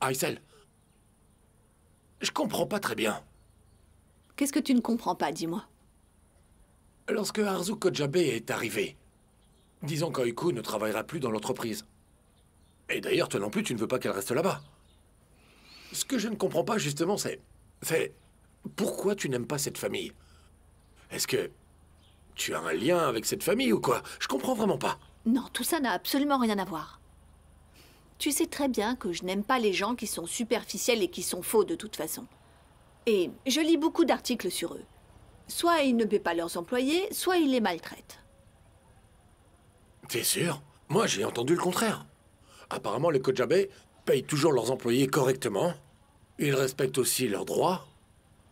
Aysel, je comprends pas très bien. Qu'est-ce que tu ne comprends pas, dis-moi? Lorsque Arzu Kojabe est arrivé, disons qu'Oiku ne travaillera plus dans l'entreprise. Et d'ailleurs, toi non plus, tu ne veux pas qu'elle reste là-bas. Ce que je ne comprends pas, justement, c'est... Pourquoi tu n'aimes pas cette famille? Est-ce que... tu as un lien avec cette famille ou quoi? Je comprends vraiment pas. Non, tout ça n'a absolument rien à voir. Tu sais très bien que je n'aime pas les gens qui sont superficiels et qui sont faux de toute façon. Et je lis beaucoup d'articles sur eux. Soit ils ne paient pas leurs employés, soit ils les maltraitent. T'es sûr? Moi, j'ai entendu le contraire. Apparemment, les Kojabe payent toujours leurs employés correctement. Ils respectent aussi leurs droits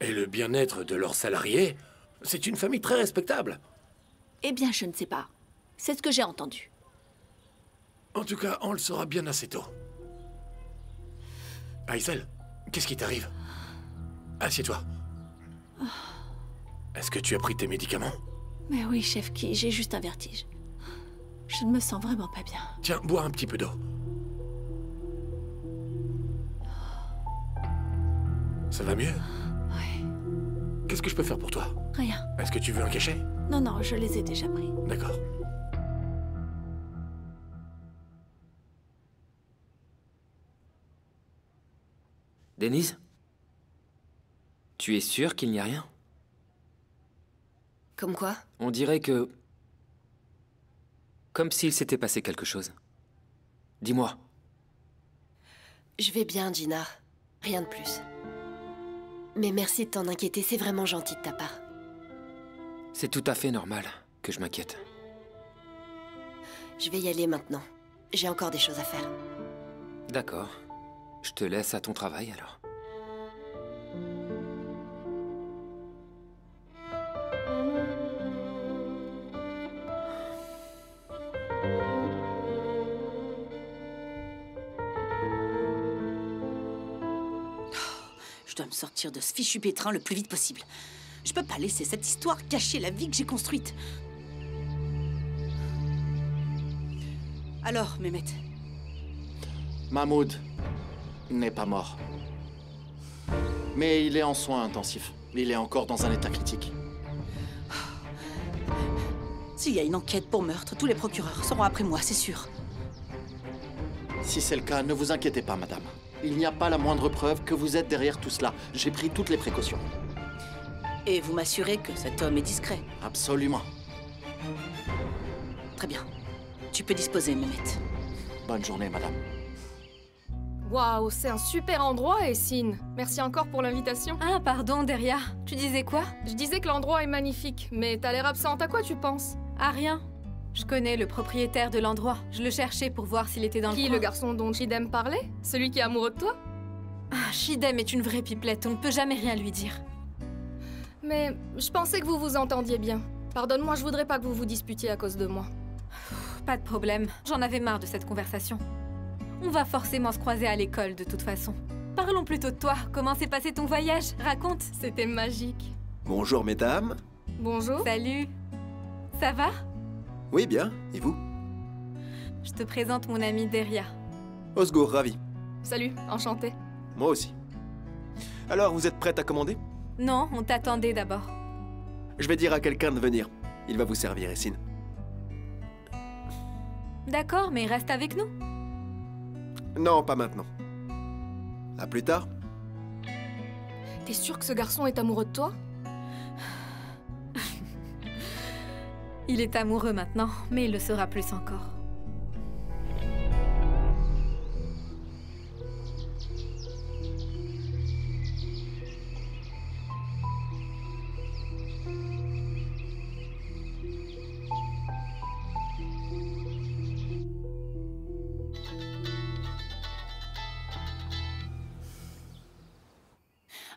et le bien-être de leurs salariés. C'est une famille très respectable. Eh bien, je ne sais pas. C'est ce que j'ai entendu. En tout cas, on le saura bien assez tôt. Aysel, qu'est-ce qui t'arrive? Assieds-toi. Est-ce que tu as pris tes médicaments? Mais oui, chef Ki, j'ai juste un vertige. Je ne me sens vraiment pas bien. Tiens, bois un petit peu d'eau. Ça va mieux? Oui. Qu'est-ce que je peux faire pour toi? Rien. Est-ce que tu veux un cachet? Non, non, je les ai déjà pris. D'accord. Denise? Tu es sûre qu'il n'y a rien? Comme quoi? On dirait que... comme s'il s'était passé quelque chose. Dis-moi. Je vais bien, Gina. Rien de plus. Mais merci de t'en inquiéter, c'est vraiment gentil de ta part. C'est tout à fait normal que je m'inquiète. Je vais y aller maintenant. J'ai encore des choses à faire. D'accord. Je te laisse à ton travail alors. Je dois me sortir de ce fichu pétrin le plus vite possible. Je peux pas laisser cette histoire cacher la vie que j'ai construite. Alors, Mehmet, Mahmoud n'est pas mort. Mais il est en soins intensifs. Il est encore dans un état critique. s'il y a une enquête pour meurtre, tous les procureurs seront après moi, c'est sûr. Si c'est le cas, ne vous inquiétez pas, madame. Il n'y a pas la moindre preuve que vous êtes derrière tout cela. J'ai pris toutes les précautions. Et vous m'assurez que cet homme est discret. Absolument. Très bien. Tu peux disposer, Mehmet. Bonne journée, madame. Waouh, c'est un super endroit, Essine. Merci encore pour l'invitation. Ah, pardon, Deria. Tu disais quoi? Je disais que l'endroit est magnifique, mais t'as l'air absente. À quoi tu penses? Ah, rien. Je connais le propriétaire de l'endroit. Je le cherchais pour voir s'il était dans le coin. Qui, le garçon dont Chidem parlait? Celui qui est amoureux de toi? Ah, Chidem est une vraie pipelette. On ne peut jamais rien lui dire. Mais je pensais que vous vous entendiez bien. Pardonne-moi, je voudrais pas que vous vous disputiez à cause de moi. Pas de problème. J'en avais marre de cette conversation. On va forcément se croiser à l'école de toute façon. Parlons plutôt de toi. Comment s'est passé ton voyage? Raconte. C'était magique. Bonjour, mesdames. Bonjour. Salut. Ça va? Oui, bien. Et vous? Je te présente mon amie Deria. Osgour, ravi. Salut, enchantée. Moi aussi. Alors, vous êtes prête à commander? Non, on t'attendait d'abord. Je vais dire à quelqu'un de venir. Il va vous servir, Essine. D'accord, mais reste avec nous. Non, pas maintenant. À plus tard. T'es sûr que ce garçon est amoureux de toi? Il est amoureux maintenant, mais il le sera plus encore.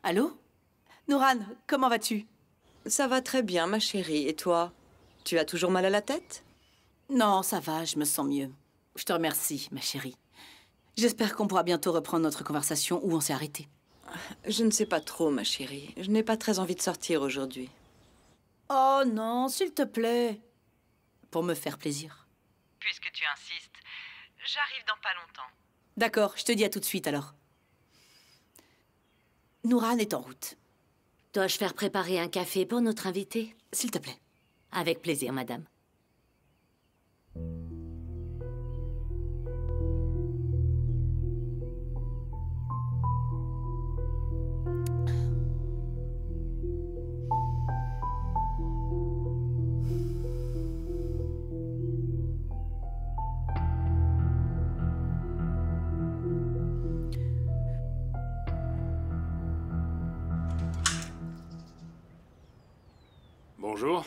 Allô? Nourane, comment vas-tu? Ça va très bien, ma chérie. Et toi? Tu as toujours mal à la tête? Non, ça va, je me sens mieux. Je te remercie, ma chérie. J'espère qu'on pourra bientôt reprendre notre conversation où on s'est arrêté. Je ne sais pas trop, ma chérie. Je n'ai pas très envie de sortir aujourd'hui. Oh non, s'il te plaît. Pour me faire plaisir. Puisque tu insistes, j'arrive dans pas longtemps. D'accord, je te dis à tout de suite alors. Nouran est en route. Dois-je faire préparer un café pour notre invité? S'il te plaît. Avec plaisir, madame. Bonjour.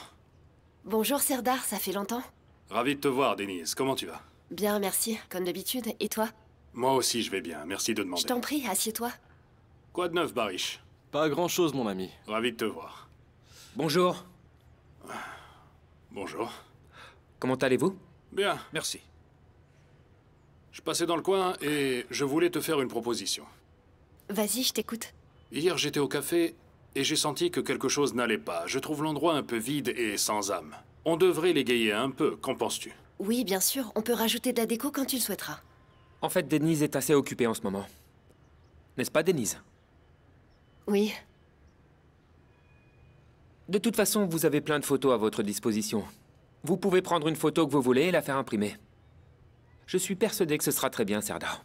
Bonjour Serdar, ça fait longtemps. Ravi de te voir, Denise. Comment tu vas? Bien, merci, comme d'habitude. Et toi? Moi aussi, je vais bien. Merci de demander. Je t'en prie, assieds-toi. Quoi de neuf, Barish? Pas grand-chose, mon ami. Ravi de te voir. Bonjour. Bonjour. Comment allez-vous? Bien, merci. Je passais dans le coin et je voulais te faire une proposition. Vas-y, je t'écoute. Hier, j'étais au café et j'ai senti que quelque chose n'allait pas. Je trouve l'endroit un peu vide et sans âme. On devrait l'égayer un peu, qu'en penses-tu? Oui, bien sûr, on peut rajouter de la déco quand tu le souhaiteras. En fait, Denise est assez occupée en ce moment. N'est-ce pas, Denise? Oui. De toute façon, vous avez plein de photos à votre disposition. Vous pouvez prendre une photo que vous voulez et la faire imprimer. Je suis persuadé que ce sera très bien, Serdar.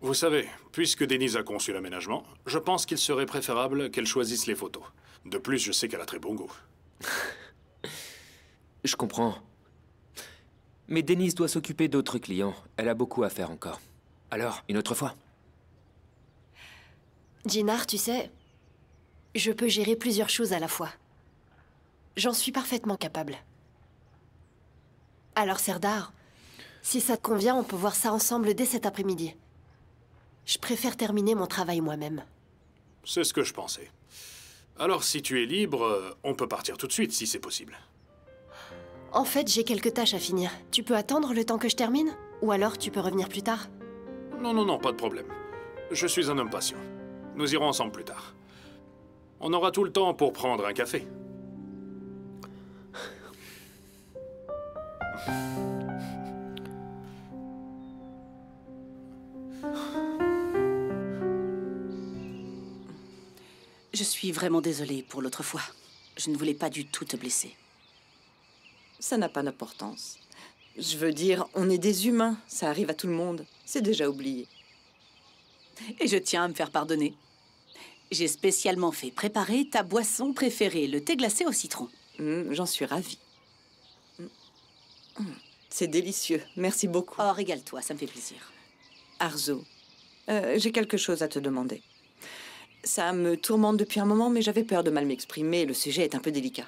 Vous savez, puisque Denise a conçu l'aménagement, je pense qu'il serait préférable qu'elle choisisse les photos. De plus, je sais qu'elle a très bon goût. Je comprends. Mais Denise doit s'occuper d'autres clients. Elle a beaucoup à faire encore. Alors, une autre fois. Jinar, tu sais, je peux gérer plusieurs choses à la fois. J'en suis parfaitement capable. Alors Serdar, si ça te convient, on peut voir ça ensemble dès cet après-midi. Je préfère terminer mon travail moi-même. C'est ce que je pensais. Alors, si tu es libre, on peut partir tout de suite, si c'est possible. En fait, j'ai quelques tâches à finir. Tu peux attendre le temps que je termine? Ou alors tu peux revenir plus tard? Non, non, non, pas de problème. Je suis un homme patient. Nous irons ensemble plus tard. On aura tout le temps pour prendre un café. Je suis vraiment désolée pour l'autre fois. Je ne voulais pas du tout te blesser. Ça n'a pas d'importance. Je veux dire, on est des humains. Ça arrive à tout le monde. C'est déjà oublié. Et je tiens à me faire pardonner. J'ai spécialement fait préparer ta boisson préférée, le thé glacé au citron. J'en suis ravie. C'est délicieux. Merci beaucoup. Oh, régale-toi, ça me fait plaisir. Arzo, j'ai quelque chose à te demander. Ça me tourmente depuis un moment, mais j'avais peur de mal m'exprimer. Le sujet est un peu délicat.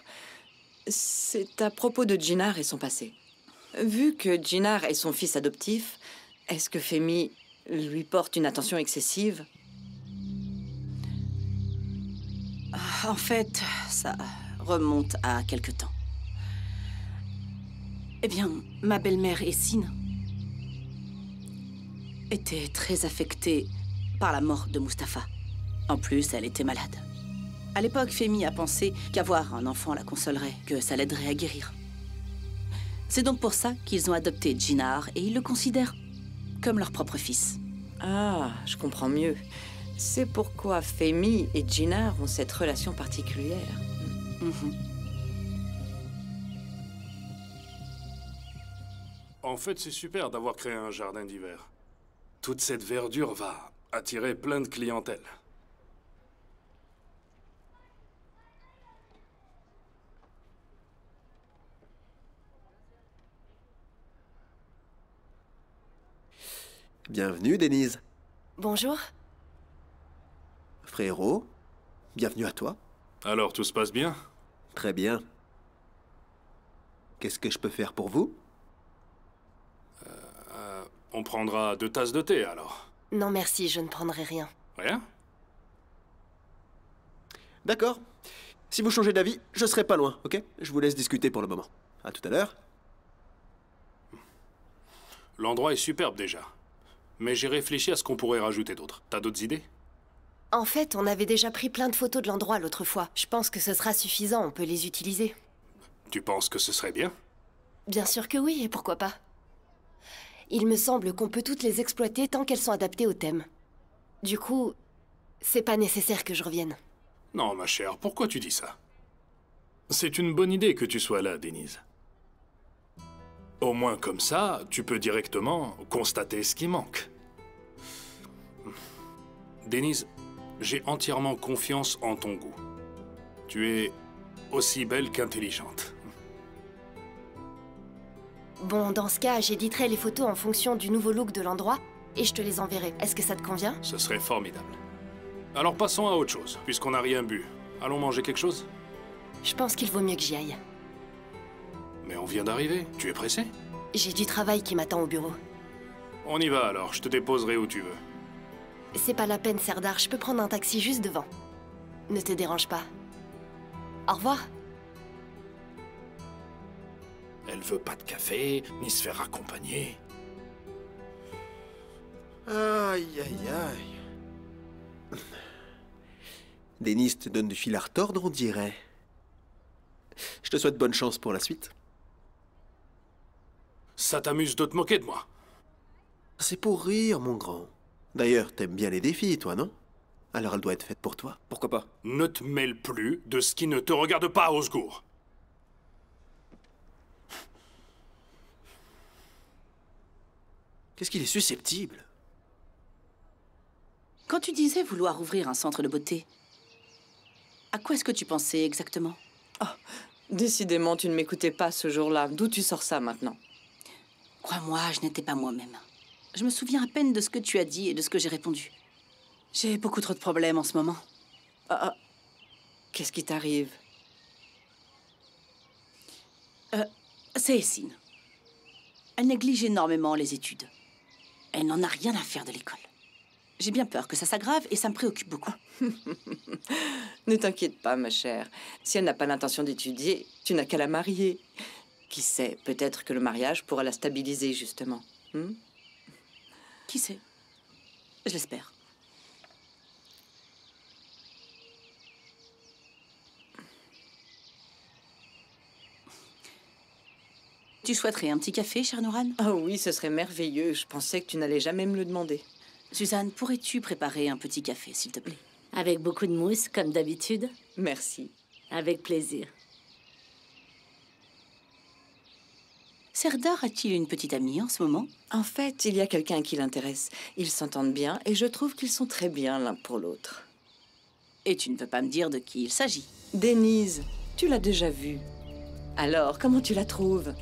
C'est à propos de Jinar et son passé. Vu que Jinar est son fils adoptif, est-ce que Femi lui porte une attention excessive? En fait, ça remonte à quelque temps. Eh bien, ma belle-mère Essine était très affectée par la mort de Mustapha. En plus, elle était malade. À l'époque, Femi a pensé qu'avoir un enfant la consolerait, que ça l'aiderait à guérir. C'est donc pour ça qu'ils ont adopté Jinar et ils le considèrent comme leur propre fils. Ah, je comprends mieux. C'est pourquoi Femi et Jinar ont cette relation particulière. En fait, c'est super d'avoir créé un jardin d'hiver. Toute cette verdure va attirer plein de clientèle. Bienvenue, Denise. Bonjour. Frérot, bienvenue à toi. Alors, tout se passe bien? Très bien. Qu'est-ce que je peux faire pour vous? On prendra 2 tasses de thé, alors. Non, merci, je ne prendrai rien. Rien? D'accord. Si vous changez d'avis, je serai pas loin, ok? Je vous laisse discuter pour le moment. À tout à l'heure. L'endroit est superbe, déjà. Mais j'ai réfléchi à ce qu'on pourrait rajouter d'autre. T'as d'autres idées? En fait, on avait déjà pris plein de photos de l'endroit l'autre fois. Je pense que ce sera suffisant, on peut les utiliser. Tu penses que ce serait bien? Bien sûr que oui, et pourquoi pas? Il me semble qu'on peut toutes les exploiter tant qu'elles sont adaptées au thème. Du coup, C'est pas nécessaire que je revienne. Non, ma chère, pourquoi tu dis ça? C'est une bonne idée que tu sois là, Denise. Au moins comme ça, tu peux directement constater ce qui manque. Denise, j'ai entièrement confiance en ton goût. Tu es aussi belle qu'intelligente. Bon, dans ce cas, j'éditerai les photos en fonction du nouveau look de l'endroit et je te les enverrai. Est-ce que ça te convient? Ce serait formidable. Alors passons à autre chose, puisqu'on n'a rien bu. Allons manger quelque chose? Je pense qu'il vaut mieux que j'y aille. Mais on vient d'arriver. Tu es pressé? J'ai du travail qui m'attend au bureau. On y va alors, je te déposerai où tu veux. C'est pas la peine, Serdar, je peux prendre un taxi juste devant. Ne te dérange pas. Au revoir. Elle veut pas de café, ni se faire accompagner. Aïe, aïe, aïe. Denise te donne du fil à retordre, on dirait. Je te souhaite bonne chance pour la suite. Ça t'amuse de te moquer de moi? C'est pour rire, mon grand. D'ailleurs, t'aimes bien les défis, toi, non? Alors elle doit être faite pour toi. Pourquoi pas? Ne te mêle plus de ce qui ne te regarde pas, au secours. Qu'est-ce qu'il est susceptible? Quand tu disais vouloir ouvrir un centre de beauté, à quoi est-ce que tu pensais exactement? Oh, décidément, tu ne m'écoutais pas ce jour-là. D'où tu sors ça maintenant? Crois-moi, je n'étais pas moi-même. Je me souviens à peine de ce que tu as dit et de ce que j'ai répondu. J'ai beaucoup trop de problèmes en ce moment. Qu'est-ce qui t'arrive? C'est Essine. Elle néglige énormément les études. Elle n'en a rien à faire de l'école. J'ai bien peur que ça s'aggrave et ça me préoccupe beaucoup. Ne t'inquiète pas, ma chère. Si elle n'a pas l'intention d'étudier, tu n'as qu'à la marier. Qui sait, peut-être que le mariage pourra la stabiliser, justement. Qui sait? Je l'espère. Tu souhaiterais un petit café, chère Nouran? Ah oui, ce serait merveilleux. Je pensais que tu n'allais jamais me le demander. Suzanne, pourrais-tu préparer un petit café, s'il te plaît? Avec beaucoup de mousse, comme d'habitude? Merci. Avec plaisir. Serdar a-t-il une petite amie en ce moment? En fait, il y a quelqu'un qui l'intéresse. Ils s'entendent bien et je trouve qu'ils sont très bien l'un pour l'autre. Et tu ne veux pas me dire de qui il s'agit? Denise, tu l'as déjà vue. Alors, comment tu la trouves?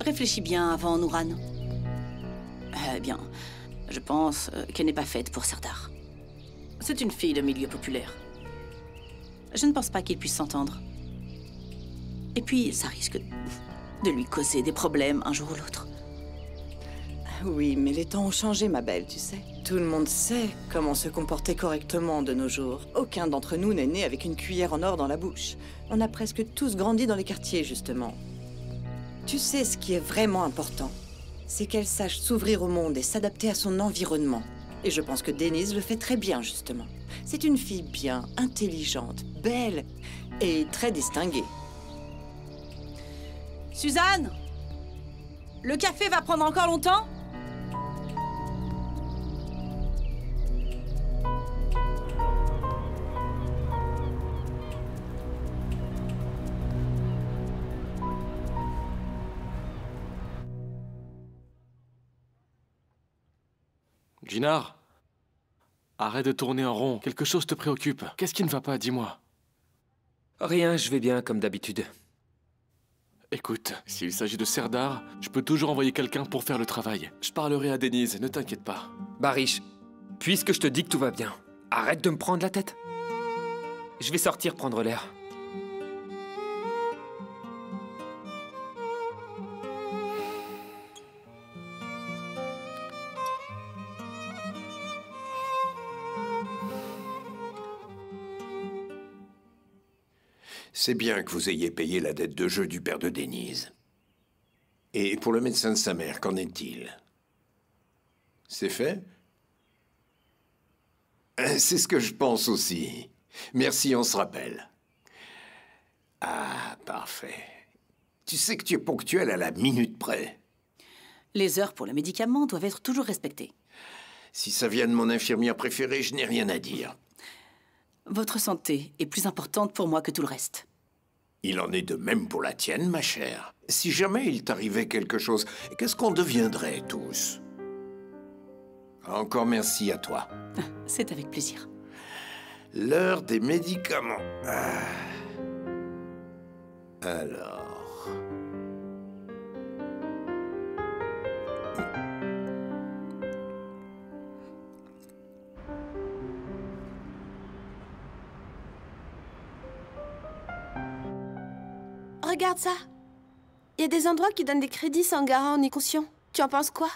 Réfléchis bien avant, Nouran. Eh bien, je pense qu'elle n'est pas faite pour Serdar. C'est une fille de milieu populaire. Je ne pense pas qu'ils puissent s'entendre. Et puis, ça risque de lui causer des problèmes un jour ou l'autre. Oui, mais les temps ont changé, ma belle, tu sais. Tout le monde sait comment se comporter correctement de nos jours. Aucun d'entre nous n'est né avec une cuillère en or dans la bouche. On a presque tous grandi dans les quartiers, justement. Tu sais, ce qui est vraiment important, c'est qu'elle sache s'ouvrir au monde et s'adapter à son environnement. Et je pense que Denise le fait très bien, justement. C'est une fille bien, intelligente, belle et très distinguée. Suzanne! Le café va prendre encore longtemps? Jinar, arrête de tourner en rond. Quelque chose te préoccupe. Qu'est-ce qui ne va pas, dis-moi? Rien, je vais bien comme d'habitude. Écoute, s'il s'agit de Serdar, je peux toujours envoyer quelqu'un pour faire le travail. Je parlerai à Denise, ne t'inquiète pas. Barish, puisque je te dis que tout va bien, arrête de me prendre la tête. Je vais sortir prendre l'air. C'est bien que vous ayez payé la dette de jeu du père de Denise. Et pour le médecin de sa mère, qu'en est-il? C'est fait? C'est ce que je pense aussi. Merci, on se rappelle. Ah, parfait. Tu sais que tu es ponctuel à la minute près. Les heures pour le médicament doivent être toujours respectées. Si ça vient de mon infirmière préférée, je n'ai rien à dire. Votre santé est plus importante pour moi que tout le reste. Il en est de même pour la tienne, ma chère. Si jamais il t'arrivait quelque chose, qu'est-ce qu'on deviendrait tous? Encore merci à toi. C'est avec plaisir. L'heure des médicaments. Alors... Regarde ça. Il y a des endroits qui donnent des crédits sans garant ni caution. Tu en penses quoi?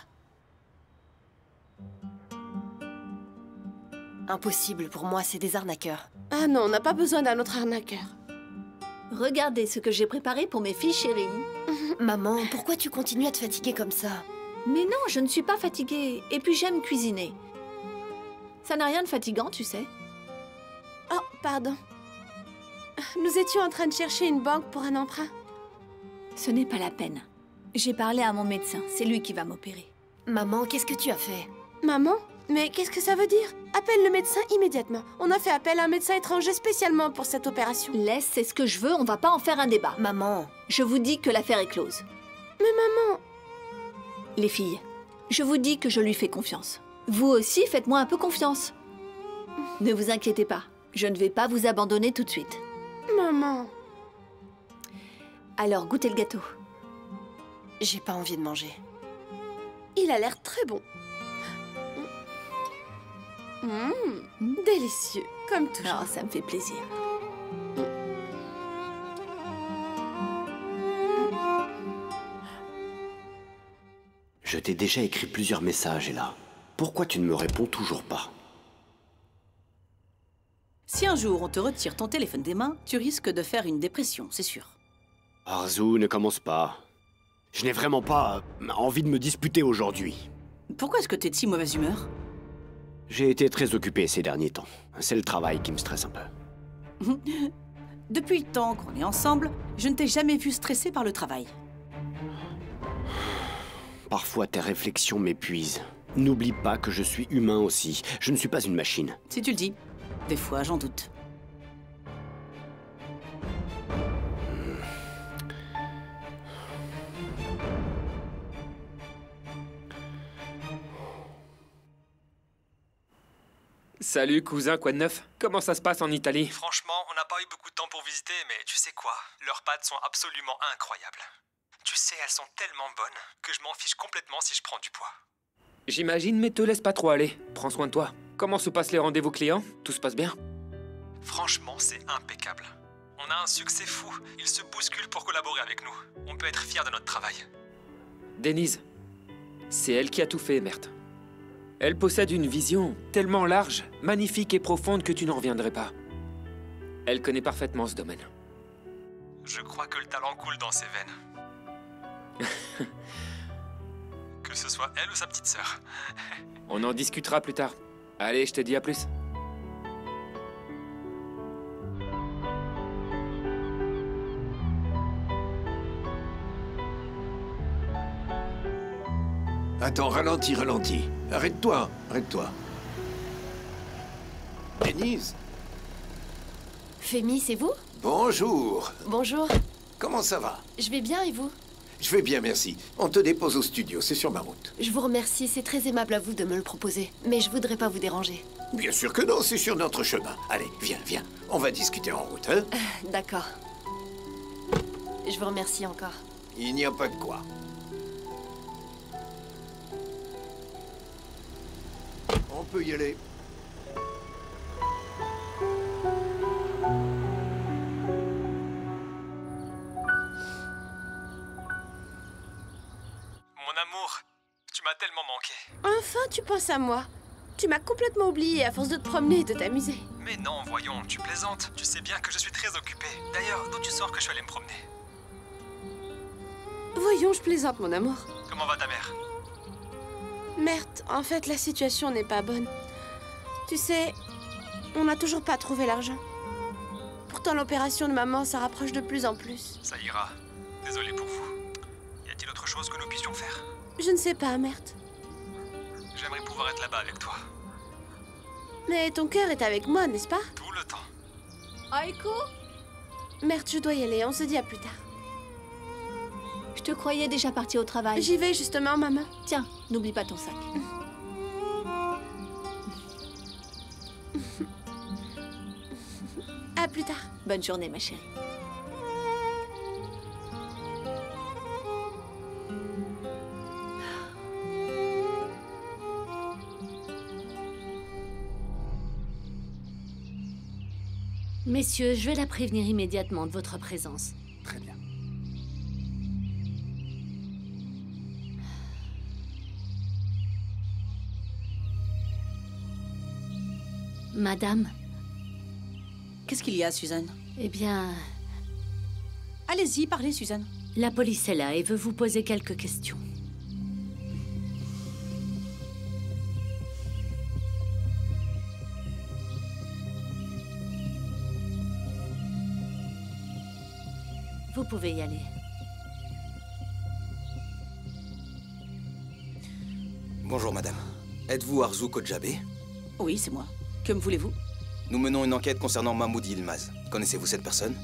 Impossible, pour moi, c'est des arnaqueurs. Ah non, on n'a pas besoin d'un autre arnaqueur. Regardez ce que j'ai préparé pour mes filles chéries. Maman, pourquoi tu continues à te fatiguer comme ça? Mais non, je ne suis pas fatiguée. Et puis j'aime cuisiner. Ça n'a rien de fatigant, tu sais. Oh, pardon. Nous étions en train de chercher une banque pour un emprunt. Ce n'est pas la peine. J'ai parlé à mon médecin, c'est lui qui va m'opérer. Maman, qu'est-ce que tu as fait? Maman? Mais qu'est-ce que ça veut dire? Appelle le médecin immédiatement. On a fait appel à un médecin étranger spécialement pour cette opération. Laisse, c'est ce que je veux, on va pas en faire un débat. Maman. Je vous dis que l'affaire est close. Mais maman... Les filles, je vous dis que je lui fais confiance. Vous aussi, faites-moi un peu confiance. Ne vous inquiétez pas, je ne vais pas vous abandonner tout de suite. Maman... Alors, goûtez le gâteau. J'ai pas envie de manger. Il a l'air très bon. Délicieux, comme toujours. Oh, ça me fait plaisir. Je t'ai déjà écrit plusieurs messages, Ella. Pourquoi tu ne me réponds toujours pas? Si un jour on te retire ton téléphone des mains, tu risques de faire une dépression, c'est sûr. Arzu, ne commence pas. Je n'ai vraiment pas envie de me disputer aujourd'hui. Pourquoi est-ce que t'es de si mauvaise humeur? J'ai été très occupé ces derniers temps. C'est le travail qui me stresse un peu. Depuis le temps qu'on est ensemble, je ne t'ai jamais vu stressé par le travail. Parfois, tes réflexions m'épuisent. N'oublie pas que je suis humain aussi. Je ne suis pas une machine. Si tu le dis. Des fois, j'en doute. Salut cousin, quoi de neuf? Comment ça se passe en Italie? Franchement, on n'a pas eu beaucoup de temps pour visiter, mais tu sais quoi? Leurs pâtes sont absolument incroyables. Tu sais, elles sont tellement bonnes que je m'en fiche complètement si je prends du poids. J'imagine, mais te laisse pas trop aller. Prends soin de toi. Comment se passent les rendez-vous clients? Tout se passe bien? Franchement, c'est impeccable. On a un succès fou. Ils se bousculent pour collaborer avec nous. On peut être fiers de notre travail. Denise, c'est elle qui a tout fait, Mert. Elle possède une vision tellement large, magnifique et profonde que tu n'en reviendrais pas. Elle connaît parfaitement ce domaine. Je crois que le talent coule dans ses veines. Que ce soit elle ou sa petite sœur. On en discutera plus tard. Allez, je te dis à plus. Attends, ralentis. Arrête-toi. Denise? Fémi, c'est vous? Bonjour. Bonjour. Comment ça va? Je vais bien, et vous? Je vais bien, merci. On te dépose au studio, c'est sur ma route. Je vous remercie, c'est très aimable à vous de me le proposer. Mais je voudrais pas vous déranger. Bien sûr que non, c'est sur notre chemin. Allez, viens. On va discuter en route, hein? D'accord. Je vous remercie encore. Il n'y a pas de quoi. On peut y aller. Mon amour, tu m'as tellement manqué. Enfin, tu penses à moi. Tu m'as complètement oublié à force de te promener et de t'amuser. Mais non, voyons, tu plaisantes. Tu sais bien que je suis très occupé. D'ailleurs, d'où tu sors que je suis allé me promener? Voyons, je plaisante, mon amour. Comment va ta mère? Merde, en fait, la situation n'est pas bonne. Tu sais, on n'a toujours pas trouvé l'argent. Pourtant, l'opération de maman, ça rapproche de plus en plus. Ça ira. Désolé pour vous. Y a-t-il autre chose que nous puissions faire? Je ne sais pas, merde. Je j'aimerais pouvoir être là-bas avec toi. Mais ton cœur est avec moi, n'est-ce pas? Tout le temps. Aiko? Merde, je dois y aller, on se dit à plus tard. Je te croyais déjà partie au travail. J'y vais justement, maman. Tiens, n'oublie pas ton sac. À plus tard. Bonne journée, ma chérie. Messieurs, je vais la prévenir immédiatement de votre présence. Très bien. Madame? Qu'est-ce qu'il y a, Suzanne? Eh bien... Allez-y, parlez, Suzanne. La police est là et veut vous poser quelques questions. Vous pouvez y aller. Bonjour, madame. Êtes-vous Arzu Kodjabe? Oui, c'est moi. Que me voulez-vous? Nous menons une enquête concernant Mahmoud Yilmaz. Connaissez-vous cette personne?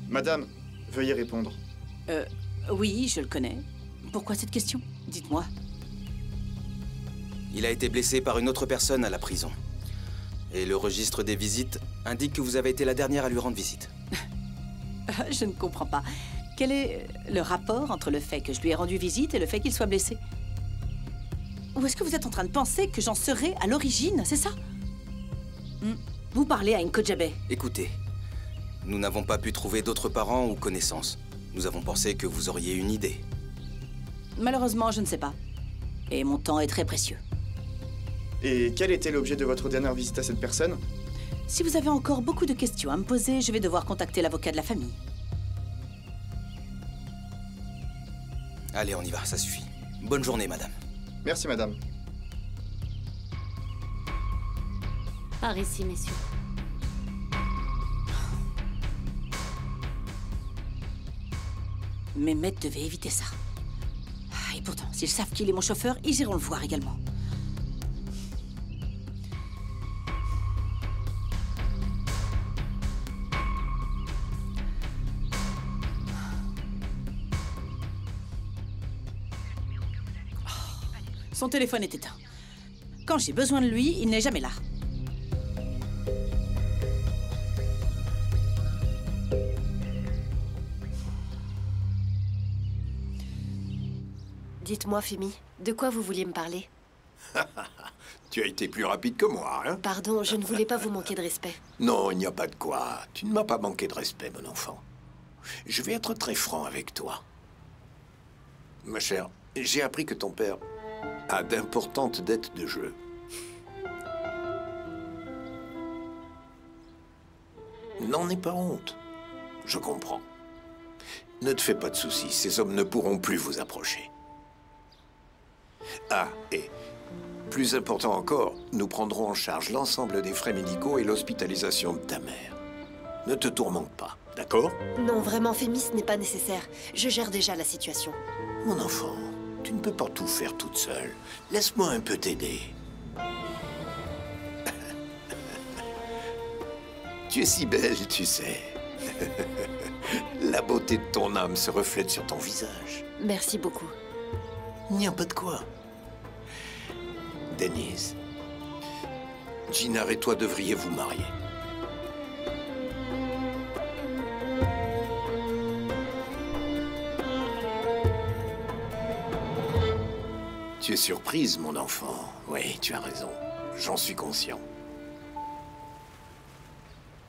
Madame, veuillez répondre. Oui, je le connais. Pourquoi cette question? Dites-moi. Il a été blessé par une autre personne à la prison. Et le registre des visites indique que vous avez été la dernière à lui rendre visite. Je ne comprends pas. Quel est le rapport entre le fait que je lui ai rendu visite et le fait qu'il soit blessé? Ou est-ce que vous êtes en train de penser que j'en serais à l'origine, c'est ça? Vous parlez à une Kodjabe. Écoutez, nous n'avons pas pu trouver d'autres parents ou connaissances. Nous avons pensé que vous auriez une idée. Malheureusement, je ne sais pas. Et mon temps est très précieux. Et quel était l'objet de votre dernière visite à cette personne? Si vous avez encore beaucoup de questions à me poser, je vais devoir contacter l'avocat de la famille. Allez, on y va, ça suffit. Bonne journée, madame. Merci, madame. Par ici, messieurs. Mes maîtres devaient éviter ça. Et pourtant, s'ils savent qu'il est mon chauffeur, ils iront le voir également. Son téléphone est éteint. Quand j'ai besoin de lui, il n'est jamais là. Dites-moi, Femi, de quoi vous vouliez me parler? Tu as été plus rapide que moi, hein? Pardon, je ne voulais pas vous manquer de respect. Non, il n'y a pas de quoi. Tu ne m'as pas manqué de respect, mon enfant. Je vais être très franc avec toi. Ma chère, j'ai appris que ton père a d'importantes dettes de jeu. N'en aie pas honte. Je comprends. Ne te fais pas de soucis, ces hommes ne pourront plus vous approcher. Ah, et plus important encore, nous prendrons en charge l'ensemble des frais médicaux et l'hospitalisation de ta mère. Ne te tourmente pas, d'accord? Non, vraiment, Femi, ce n'est pas nécessaire. Je gère déjà la situation. Mon enfant, tu ne peux pas tout faire toute seule. Laisse-moi un peu t'aider. Tu es si belle, tu sais. La beauté de ton âme se reflète sur ton visage. Merci beaucoup. Il n'y a pas de quoi. Denise, Gina et toi devriez vous marier. Tu es surprise, mon enfant. Oui, tu as raison. J'en suis conscient.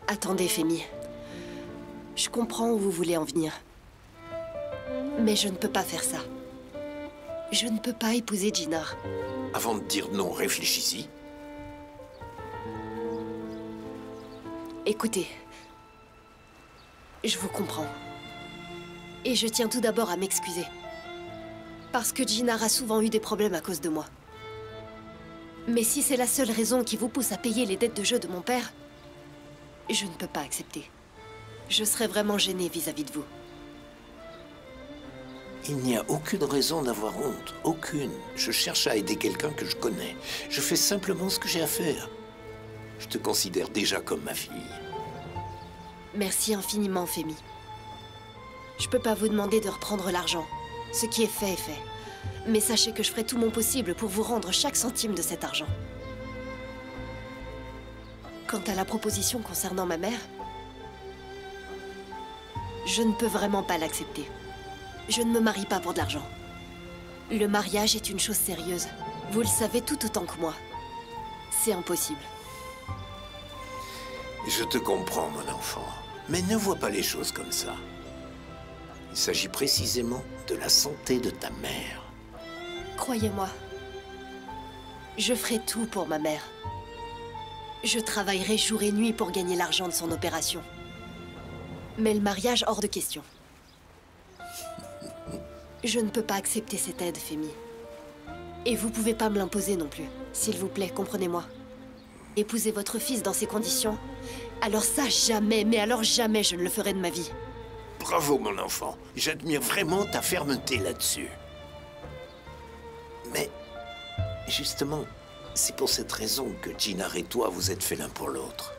Attendez, Femi. Je comprends où vous voulez en venir. Mais je ne peux pas faire ça. Je ne peux pas épouser Gina. Avant de dire non, réfléchis-y. Écoutez, je vous comprends. Et je tiens tout d'abord à m'excuser. Parce que Gina a souvent eu des problèmes à cause de moi. Mais si c'est la seule raison qui vous pousse à payer les dettes de jeu de mon père, je ne peux pas accepter. Je serais vraiment gênée vis-à-vis de vous. Il n'y a aucune raison d'avoir honte. Aucune. Je cherche à aider quelqu'un que je connais. Je fais simplement ce que j'ai à faire. Je te considère déjà comme ma fille. Merci infiniment, Femi. Je peux pas vous demander de reprendre l'argent. Ce qui est fait. Mais sachez que je ferai tout mon possible pour vous rendre chaque centime de cet argent. Quant à la proposition concernant ma mère, je ne peux vraiment pas l'accepter. Je ne me marie pas pour de l'argent. Le mariage est une chose sérieuse. Vous le savez tout autant que moi. C'est impossible. Je te comprends, mon enfant. Mais ne vois pas les choses comme ça. Il s'agit précisément de la santé de ta mère. Croyez-moi, je ferai tout pour ma mère. Je travaillerai jour et nuit pour gagner l'argent de son opération. Mais le mariage, hors de question. Je ne peux pas accepter cette aide, Femi. Et vous pouvez pas me l'imposer non plus. S'il vous plaît, comprenez-moi. Épouser votre fils dans ces conditions, alors ça, jamais, mais alors jamais je ne le ferai de ma vie. Bravo, mon enfant. J'admire vraiment ta fermeté là-dessus. Mais, justement, c'est pour cette raison que Jinar et toi, vous êtes faits l'un pour l'autre.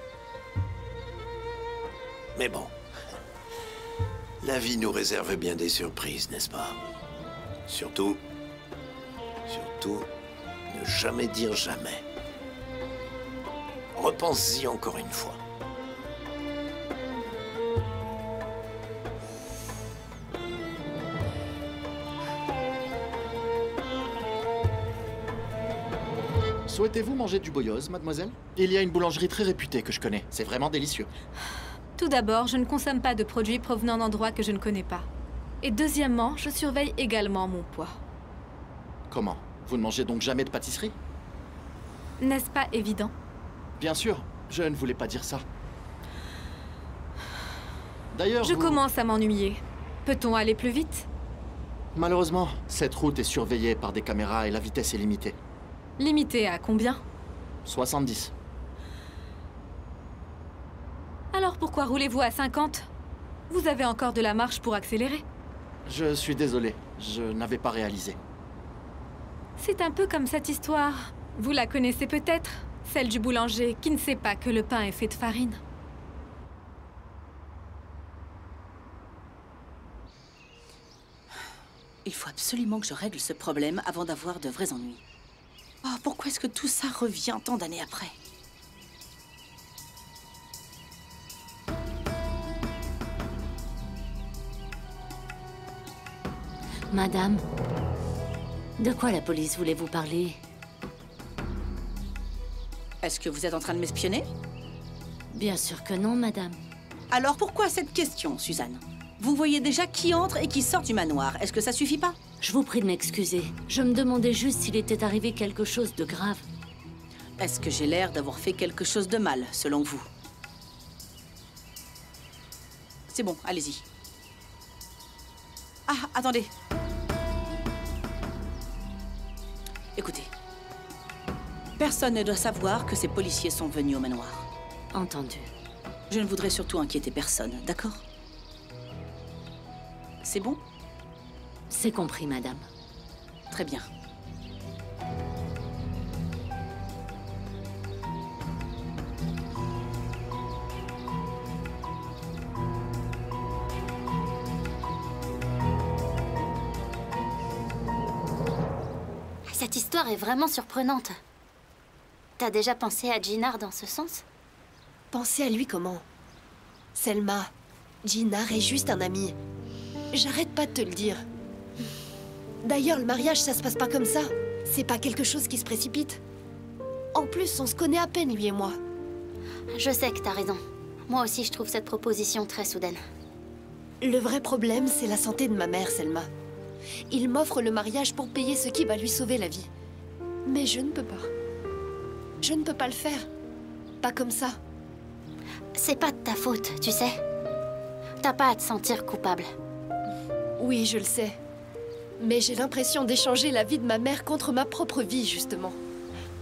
Mais bon, la vie nous réserve bien des surprises, n'est-ce pas? Surtout, ne jamais dire jamais. Repense-y encore une fois. Souhaitez-vous manger du boyose, mademoiselle? Il y a une boulangerie très réputée que je connais. C'est vraiment délicieux. Tout d'abord, je ne consomme pas de produits provenant d'endroits que je ne connais pas. Et deuxièmement, je surveille également mon poids. Comment? Vous ne mangez donc jamais de pâtisserie? N'est-ce pas évident? Bien sûr, je ne voulais pas dire ça. D'ailleurs, Je commence à m'ennuyer. Peut-on aller plus vite? Malheureusement, cette route est surveillée par des caméras et la vitesse est limitée. Limité à combien? 70. Alors pourquoi roulez-vous à 50? Vous avez encore de la marge pour accélérer. Je suis désolé, je n'avais pas réalisé. C'est un peu comme cette histoire. Vous la connaissez peut-être? Celle du boulanger qui ne sait pas que le pain est fait de farine. Il faut absolument que je règle ce problème avant d'avoir de vrais ennuis. Oh, pourquoi est-ce que tout ça revient tant d'années après? Madame, de quoi la police voulait-vous parler? Est-ce que vous êtes en train de m'espionner? Bien sûr que non, madame. Alors pourquoi cette question, Suzanne? Vous voyez déjà qui entre et qui sort du manoir. Est-ce que ça suffit pas? Je vous prie de m'excuser. Je me demandais juste s'il était arrivé quelque chose de grave. Est-ce que j'ai l'air d'avoir fait quelque chose de mal, selon vous? C'est bon, allez-y. Ah, attendez. Écoutez. Personne ne doit savoir que ces policiers sont venus au manoir. Entendu. Je ne voudrais surtout inquiéter personne, d'accord? C'est bon? C'est compris, madame. Très bien. Cette histoire est vraiment surprenante. T'as déjà pensé à Jinar dans ce sens? Pensez à lui comment? Selma, Jinar est juste un ami. J'arrête pas de te le dire. D'ailleurs, le mariage, ça se passe pas comme ça. C'est pas quelque chose qui se précipite. En plus, on se connaît à peine, lui et moi. Je sais que t'as raison. Moi aussi, je trouve cette proposition très soudaine. Le vrai problème, c'est la santé de ma mère, Selma. Il m'offre le mariage pour payer ce qui va lui sauver la vie. Mais je ne peux pas. Je ne peux pas le faire. Pas comme ça. C'est pas de ta faute, tu sais. T'as pas à te sentir coupable. Oui, je le sais. Mais j'ai l'impression d'échanger la vie de ma mère contre ma propre vie, justement.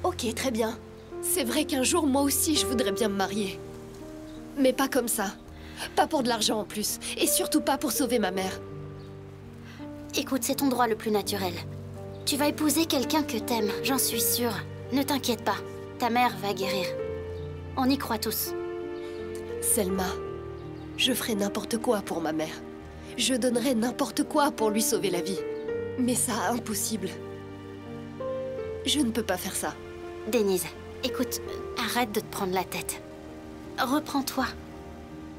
Ok, très bien. C'est vrai qu'un jour, moi aussi, je voudrais bien me marier. Mais pas comme ça. Pas pour de l'argent en plus. Et surtout pas pour sauver ma mère. Écoute, c'est ton droit le plus naturel. Tu vas épouser quelqu'un que t'aimes, j'en suis sûre. Ne t'inquiète pas, ta mère va guérir. On y croit tous. Selma, je ferai n'importe quoi pour ma mère. Je donnerai n'importe quoi pour lui sauver la vie. Mais ça, impossible. Je ne peux pas faire ça. Denise, écoute, arrête de te prendre la tête. Reprends-toi.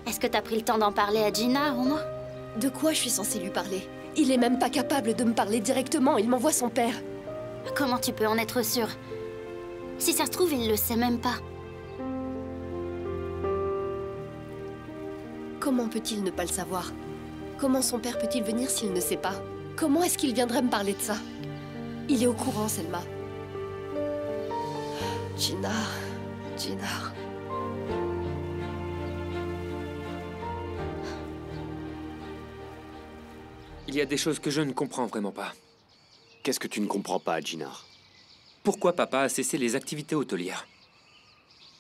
Est-ce que t'as pris le temps d'en parler à Gina, au moins? De quoi je suis censée lui parler? Il est même pas capable de me parler directement, il m'envoie son père. Comment tu peux en être sûre? Si ça se trouve, il le sait même pas. Comment peut-il ne pas le savoir? Comment son père peut-il venir s'il ne sait pas? Comment est-ce qu'il viendrait me parler de ça? Il est au courant, Selma. Gina... Il y a des choses que je ne comprends vraiment pas. Qu'est-ce que tu ne comprends pas, Gina? Pourquoi papa a cessé les activités hôtelières?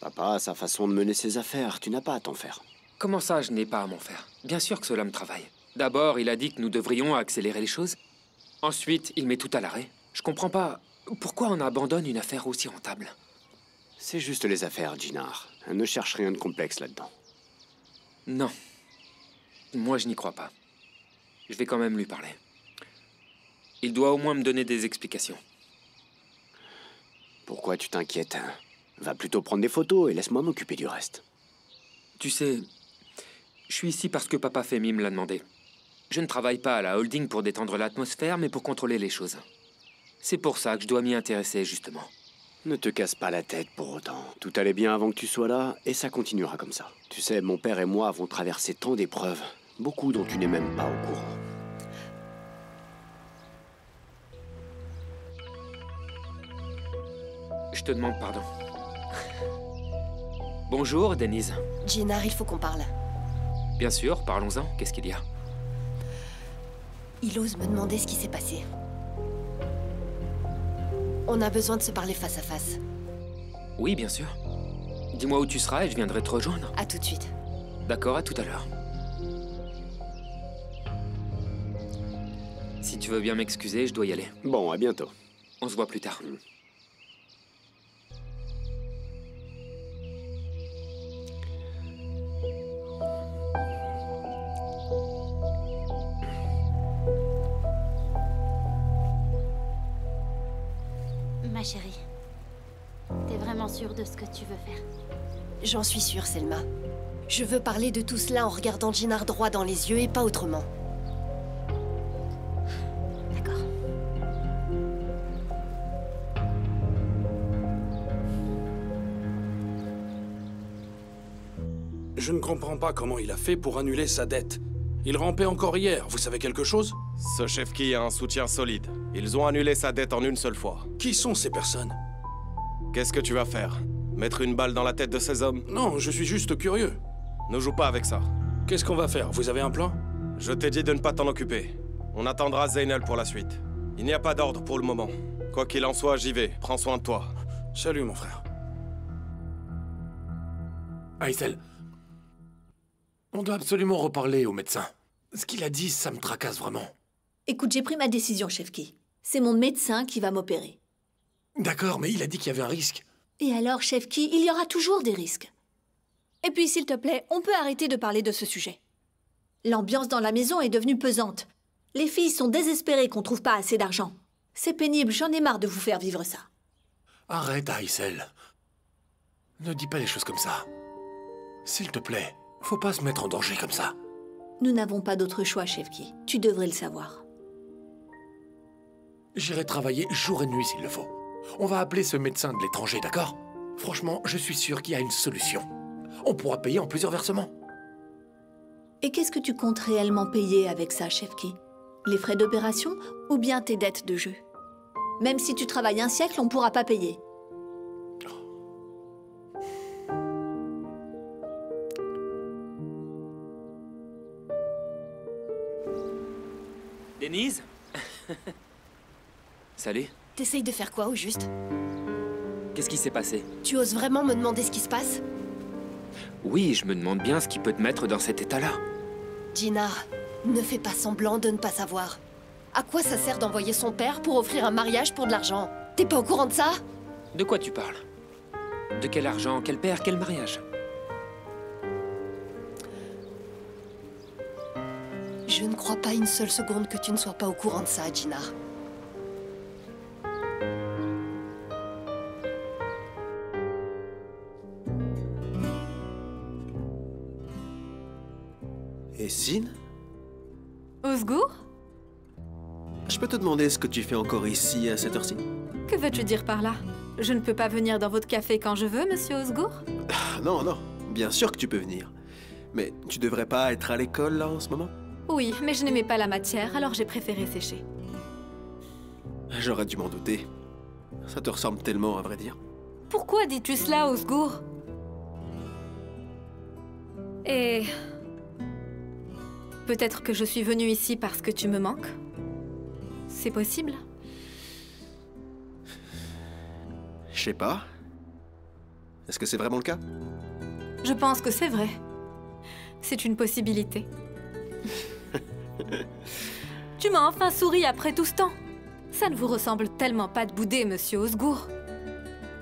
Papa a sa façon de mener ses affaires, tu n'as pas à t'en faire. Comment ça, je n'ai pas à m'en faire? Bien sûr que cela me travaille. D'abord, il a dit que nous devrions accélérer les choses. Ensuite, il met tout à l'arrêt. Je comprends pas. Pourquoi on abandonne une affaire aussi rentable? C'est juste les affaires, Gina. Ne cherche rien de complexe là-dedans. Non. Moi, je n'y crois pas. Je vais quand même lui parler. Il doit au moins me donner des explications. Pourquoi tu t'inquiètes? Va plutôt prendre des photos et laisse-moi m'occuper du reste. Tu sais, je suis ici parce que papa Femi me l'a demandé. Je ne travaille pas à la holding pour détendre l'atmosphère, mais pour contrôler les choses. C'est pour ça que je dois m'y intéresser, justement. Ne te casse pas la tête pour autant. Tout allait bien avant que tu sois là, et ça continuera comme ça. Tu sais, mon père et moi avons traversé tant d'épreuves, beaucoup dont tu n'es même pas au courant. Je te demande pardon. Bonjour, Denise. Gina, il faut qu'on parle. Bien sûr, parlons-en. Qu'est-ce qu'il y a? Il ose me demander ce qui s'est passé. On a besoin de se parler face à face. Oui, bien sûr. Dis-moi où tu seras et je viendrai te rejoindre. À tout de suite. D'accord, à tout à l'heure. Si tu veux bien m'excuser, je dois y aller. Bon, à bientôt. On se voit plus tard. Ma chérie, t'es vraiment sûre de ce que tu veux faire? J'en suis sûre, Selma. Je veux parler de tout cela en regardant Gina droit dans les yeux et pas autrement. D'accord. Je ne comprends pas comment il a fait pour annuler sa dette. Il rampait encore hier, vous savez quelque chose? Ce chef-qui a un soutien solide. Ils ont annulé sa dette en une seule fois. Qui sont ces personnes? Qu'est-ce que tu vas faire? Mettre une balle dans la tête de ces hommes? Non, je suis juste curieux. Ne joue pas avec ça. Qu'est-ce qu'on va faire? Vous avez un plan? Je t'ai dit de ne pas t'en occuper. On attendra Zeynel pour la suite. Il n'y a pas d'ordre pour le moment. Quoi qu'il en soit, j'y vais. Prends soin de toi. Salut, mon frère. Aïssel, on doit absolument reparler au médecin. Ce qu'il a dit, ça me tracasse vraiment. Écoute, j'ai pris ma décision, Chefki. C'est mon médecin qui va m'opérer. D'accord, mais il a dit qu'il y avait un risque. Et alors, Chefki, il y aura toujours des risques. Et puis, s'il te plaît, on peut arrêter de parler de ce sujet. L'ambiance dans la maison est devenue pesante. Les filles sont désespérées qu'on trouve pas assez d'argent. C'est pénible, j'en ai marre de vous faire vivre ça. Arrête, Aïssel. Ne dis pas les choses comme ça. S'il te plaît, faut pas se mettre en danger comme ça. Nous n'avons pas d'autre choix, Chefki. Tu devrais le savoir. J'irai travailler jour et nuit s'il le faut. On va appeler ce médecin de l'étranger, d'accord? Franchement, je suis sûr qu'il y a une solution. On pourra payer en plusieurs versements. Et qu'est-ce que tu comptes réellement payer avec ça, Chefki? Les frais d'opération ou bien tes dettes de jeu? Même si tu travailles un siècle, on ne pourra pas payer. Denise? Salut. T'essayes de faire quoi, au juste? Qu'est-ce qui s'est passé? Tu oses vraiment me demander ce qui se passe? Oui, je me demande bien ce qui peut te mettre dans cet état-là. Gina, ne fais pas semblant de ne pas savoir. À quoi ça sert d'envoyer son père pour offrir un mariage pour de l'argent? T'es pas au courant de ça? De quoi tu parles? De quel argent, quel père, quel mariage? Je ne crois pas une seule seconde que tu ne sois pas au courant de ça, Gina. Et Sin? Osgour? Je peux te demander ce que tu fais encore ici à cette heure-ci? Que veux-tu dire par là? Je ne peux pas venir dans votre café quand je veux, monsieur Osgour? Non, non, bien sûr que tu peux venir. Mais tu devrais pas être à l'école là en ce moment? Oui, mais je n'aimais pas la matière, alors j'ai préféré sécher. J'aurais dû m'en douter. Ça te ressemble tellement, à vrai dire. Pourquoi dis-tu cela, Osgour? Et... peut-être que je suis venue ici parce que tu me manques? C'est possible? Je sais pas. Est-ce que c'est vraiment le cas? Je pense que c'est vrai. C'est une possibilité. Tu m'as enfin souri après tout ce temps. Ça ne vous ressemble tellement pas de bouder, monsieur Osgour.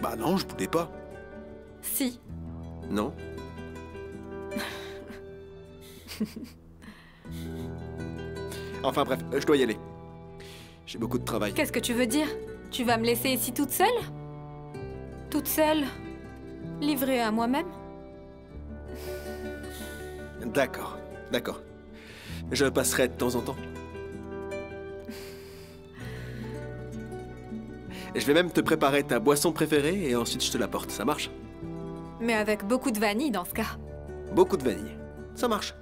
Bah non, je boudais pas. Si. Non. Enfin bref, je dois y aller. J'ai beaucoup de travail. Qu'est-ce que tu veux dire? Tu vas me laisser ici toute seule? Toute seule? Livrée à moi-même? D'accord, d'accord. Je passerai de temps en temps. Je vais même te préparer ta boisson préférée et ensuite je te l'apporte, ça marche? Mais avec beaucoup de vanille dans ce cas. Beaucoup de vanille. Ça marche.